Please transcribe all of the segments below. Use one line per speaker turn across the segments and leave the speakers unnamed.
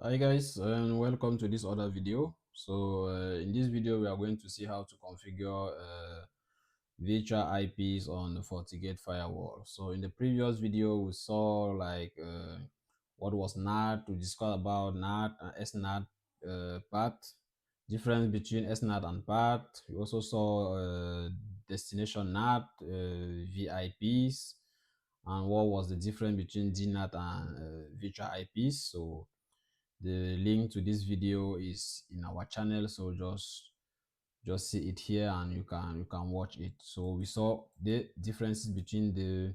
Hi guys, and welcome to this other video. In this video we are going to see how to configure virtual IPs on the FortiGate firewall. So in the previous video we saw what was NAT, to discuss about NAT and SNAT path, difference between SNAT and path. We also saw Destination NAT, VIPs, and what was the difference between DNAT and virtual IPs. So the link to this video is in our channel, so just see it here and you can watch it. So we saw the differences between the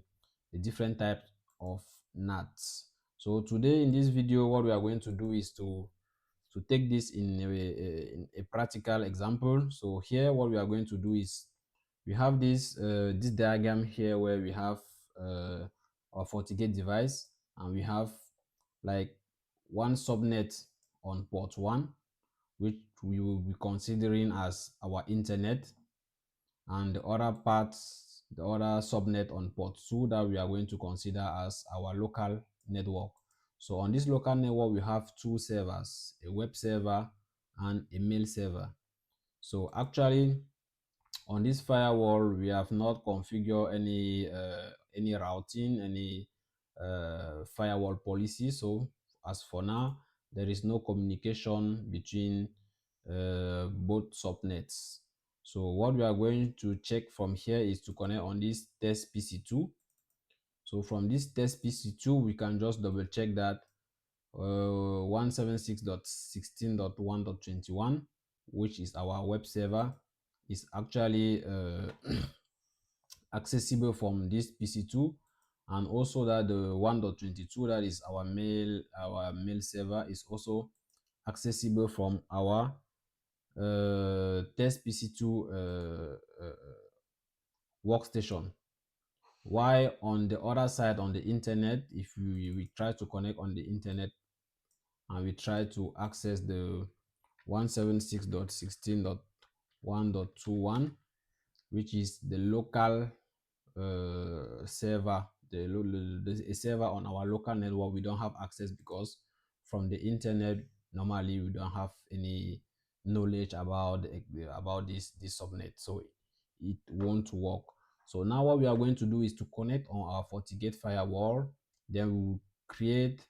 different types of NATs. So today in this video what we are going to do is to take this in a practical example. So here what we are going to do is we have this diagram here where we have our FortiGate device, and we have like one subnet on port 1, which we will be considering as our internet, and the other parts, the other subnet on port 2 that we are going to consider as our local network. So on this local network we have two servers, a web server and a mail server. So actually on this firewall we have not configured any routing, any firewall policy. So as for now there is no communication between both subnets. So what we are going to check from here is to connect on this test pc2. So from this test pc2 we can just double check that 176.16.1.21, which is our web server, is actually accessible from this pc2, and also that the 1.22, that is our mail server, is also accessible from our test pc2 workstation. While on the other side, on the internet, if we try to connect on the internet and we try to access the 176.16.1.21, which is the local server, the server on our local network, we don't have access because from the internet normally we don't have any knowledge about this subnet, so it won't work. So now what we are going to do is to connect on our FortiGate firewall, then we'll create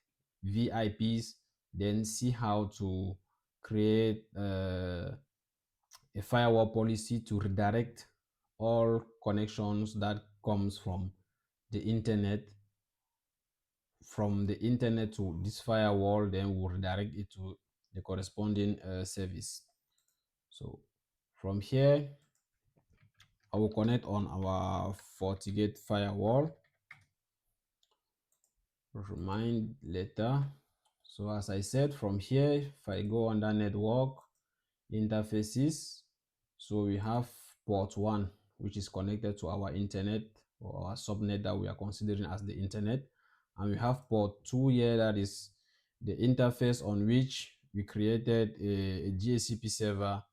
VIPs, then see how to create a firewall policy to redirect all connections that comes from the internet to this firewall, then we'll redirect it to the corresponding service. So from here I will connect on our FortiGate firewall, remind later. So as I said, from here if I go under network interfaces, so we have port 1, which is connected to our internet or our subnet that we are considering as the internet, and we have port 2 here, that is the interface on which we created a DHCP server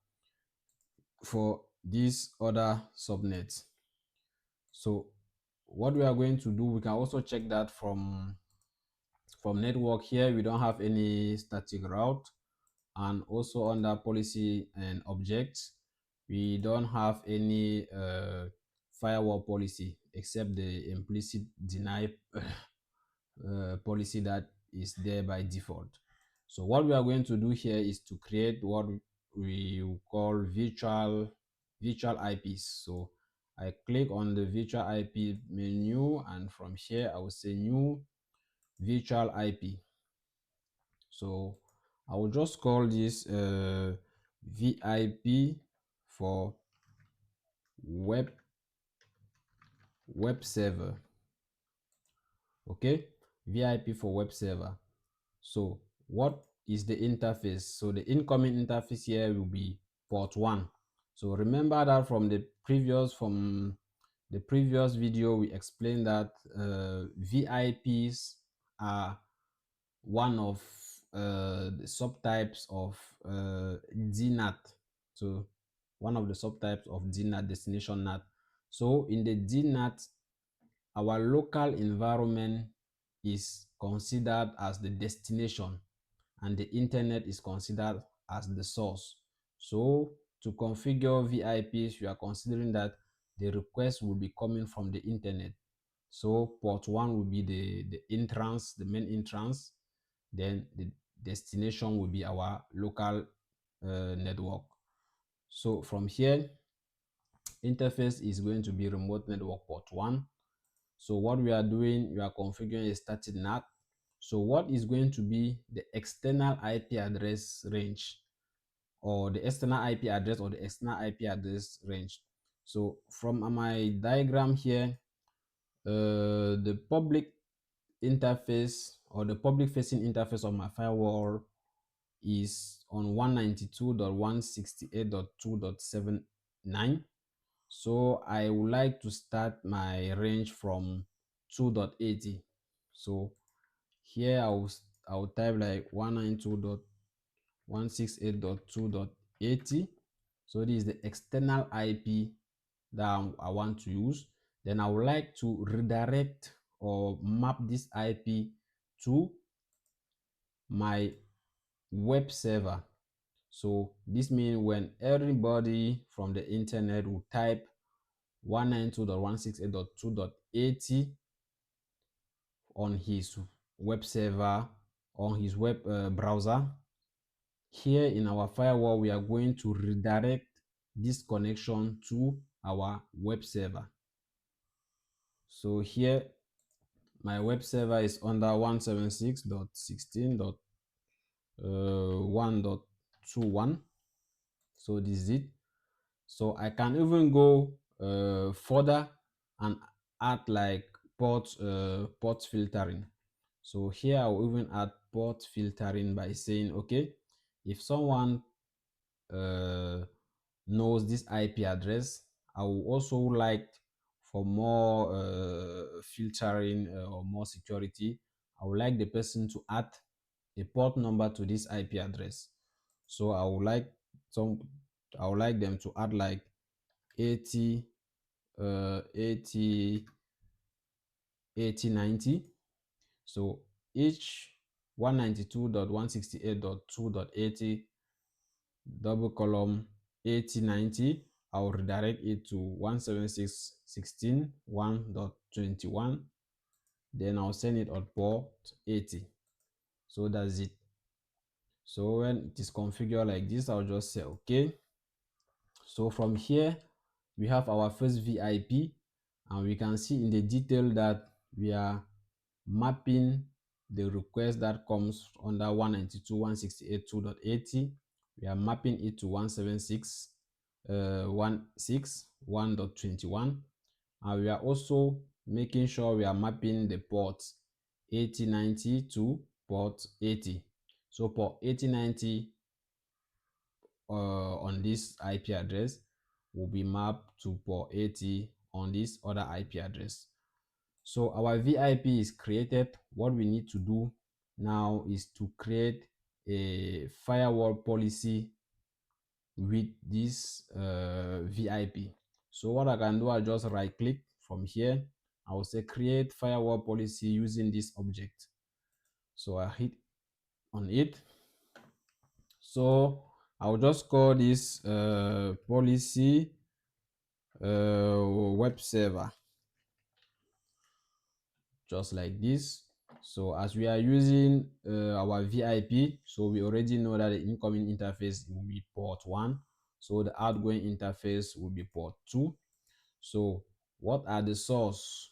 for this other subnet. So what we are going to do, we can also check that from network. Here we don't have any static route, and also under policy and objects we don't have any firewall policy except the implicit deny policy that is there by default. So what we are going to do here is to create what we call virtual IPs. So I click on the virtual IP menu, and from here I will say new virtual IP. So I will just call this VIP for web server. Okay, VIP for web server. So what is the interface? So the incoming interface here will be port 1. So remember that from the previous video we explained that VIPs are one of the subtypes of DNAT. So one of the subtypes of DNAT, destination NAT. So in the DNAT, our local environment is considered as the destination, and the internet is considered as the source. So to configure VIPs, you are considering that the request will be coming from the internet. So port 1 will be the entrance, the main entrance. Then the destination will be our local network. So from here, interface is going to be remote network port 1. So what we are doing, we are configuring a static NAT. So what is going to be the external IP address range, or the external IP address, or the external IP address range? So from my diagram here, the public interface, or the public facing interface of my firewall is on 192.168.2.79. So I would like to start my range from 2.80. So here I will type like 192.168.2.80. so this is the external IP that I want to use. Then I would like to redirect or map this IP to my web server. So this means when everybody from the internet will type 192.168.2.80 on his web server, on his web browser, here in our firewall, we are going to redirect this connection to our web server. So here, my web server is under 176.16.1.21. So this is it. So I can even go further and add like port filtering. So here I will even add port filtering by saying, okay, if someone knows this IP address, I will also like, for more filtering or more security, I would like the person to add a port number to this IP address. So I would like them to add like 80 80 90. So each 192.168.2.80 double column 8090, I'll redirect it to 176.16.1.21. Then I'll send it on port 80. So that's it. So when it is configured like this, I'll just say okay. So from here, we have our first VIP, and we can see in the detail that we are mapping the request that comes under 192.168.2.80. We are mapping it to 176.161.21, and we are also making sure we are mapping the port 8090 to port 80. So port 8090 on this IP address will be mapped to port 80 on this other IP address. So our VIP is created. What we need to do now is to create a firewall policy with this VIP. So what I can do, I just right click from here. I will say create firewall policy using this object. So I hit on it. So I'll just call this policy web server, just like this. So as we are using our VIP, so we already know that the incoming interface will be port 1. So the outgoing interface will be port 2. So what are the source?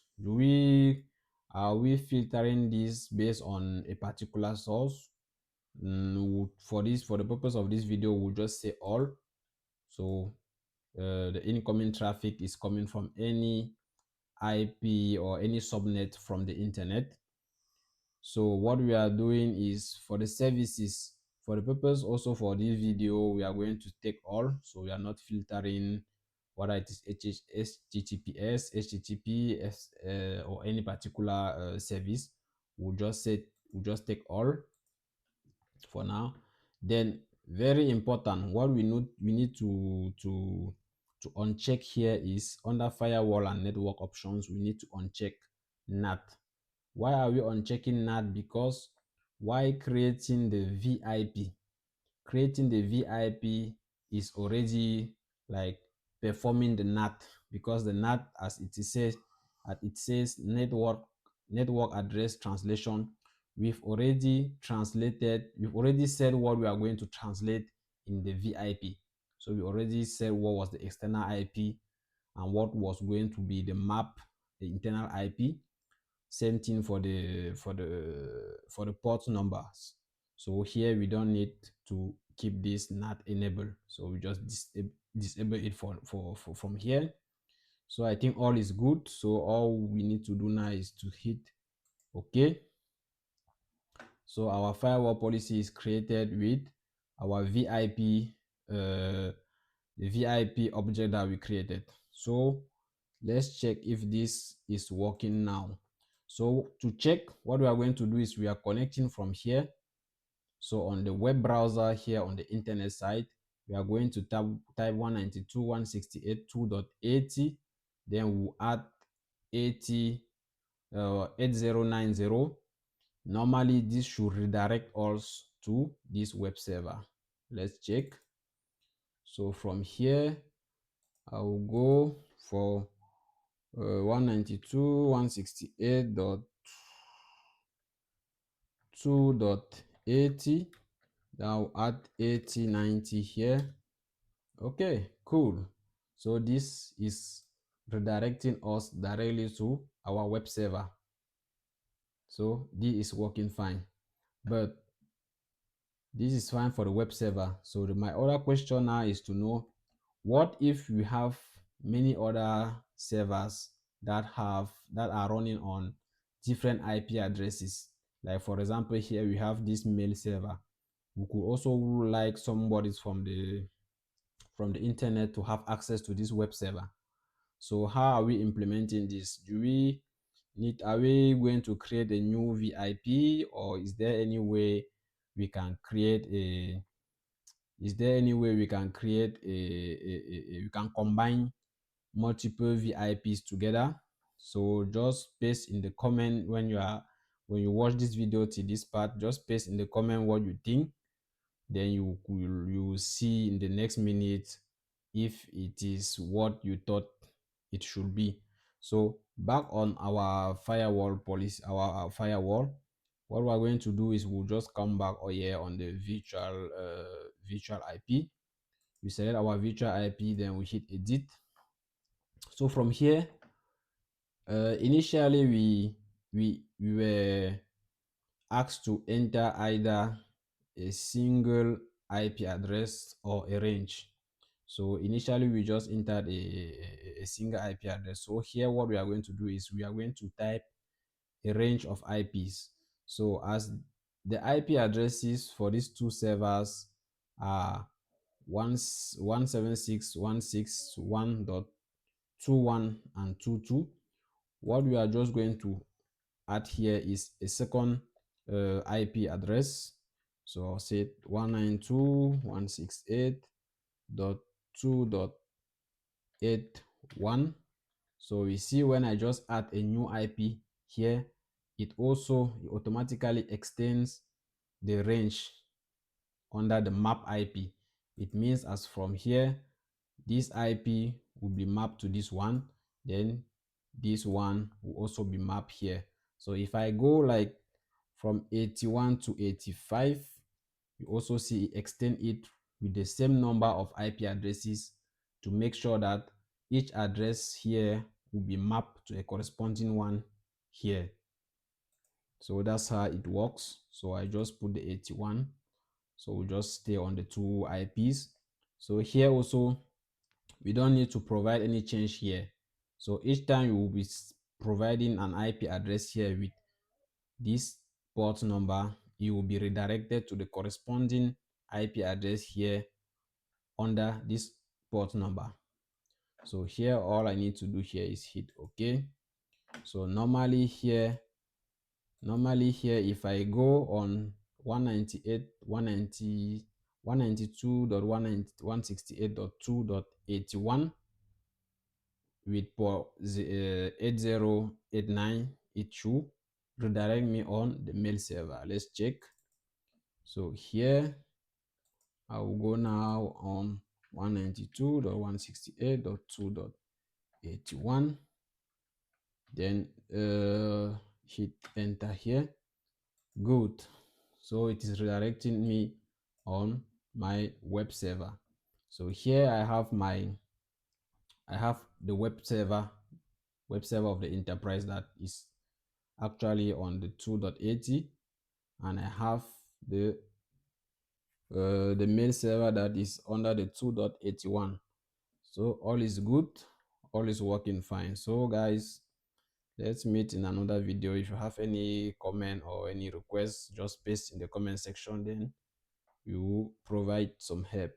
Are we filtering this based on a particular source? For the purpose of this video, we'll just say all. So the incoming traffic is coming from any IP or any subnet from the internet. So what we are doing is, for the services, for the purpose also for this video, we are going to take all. So we are not filtering whether it is HTTPS, HTTP, or any particular service. We'll just take all for now. Then very important, what we need to uncheck here is under firewall and network options, we need to uncheck NAT. Why are we unchecking NAT? Because why creating the VIP? Creating the VIP is already like performing the NAT, because the NAT, as it says network address translation. We've already said what we are going to translate in the VIP. So we already said what was the external IP and what was going to be the map, the internal IP. Same thing for the port numbers. So here we don't need to keep this NAT enabled, so we just disable it from here. So I think all is good. So all we need to do now is to hit OK. So our firewall policy is created with our VIP, the VIP object that we created. So let's check if this is working now. So to check, what we are going to do is we are connecting from here. So on the web browser here on the internet site, we are going to type 192.168.2.80. Then we'll add 8090. Normally this should redirect us to this web server. Let's check. So from here, I will go for 192.168.2.80. Now add 8090 here. Okay, cool. So this is redirecting us directly to our web server. So this is working fine, but this is fine for the web server. So my other question now is to know, what if we have many other servers that are running on different IP addresses? Like for example, here we have this mail server. We could also like somebody from the internet to have access to this web server. So how are we implementing this? Are we going to create a new VIP, or is there any way we can create a we can combine multiple VIPs together? So just paste in the comment when you watch this video to this part, just paste in the comment what you think. Then you will see in the next minute if it is what you thought it should be. So back on our firewall policy, our firewall, what we're going to do is we'll just come back here on the virtual IP. We select our virtual IP, then we hit edit. So from here, initially we were asked to enter either a single IP address or a range. So initially we just entered a single IP address. So here what we are going to do is we are going to type a range of IPs. So as the IP addresses for these two servers are 176.161.21 and 22, what we are just going to add here is a second IP address. So I'll say 192.168.2.81. So we see when I just add a new IP here, it automatically extends the range under the map IP. It means as from here, this IP will be mapped to this one, then this one will also be mapped here. So if I go like from 81 to 85, you also see it extend it with the same number of IP addresses to make sure that each address here will be mapped to a corresponding one here. So that's how it works. So I just put the 81. So we'll just stay on the two IPs. So here also, we don't need to provide any change here. So each time you will be providing an IP address here with this port number, you will be redirected to the corresponding IP address here under this port number. So here all I need to do here is hit OK. So normally here if I go on 192.168.2.81 with port 8089 issue, redirect me on the mail server. Let's check. So here I will go now on 192.168.2.81, then hit enter here. Good. So it is redirecting me on my web server. So here I have the web server of the enterprise that is actually on the 2.80, and I have the mail server that is under the 2.81. So all is good, all is working fine. So guys, let's meet in another video. If you have any comment or any requests, just paste in the comment section, then we will provide some help.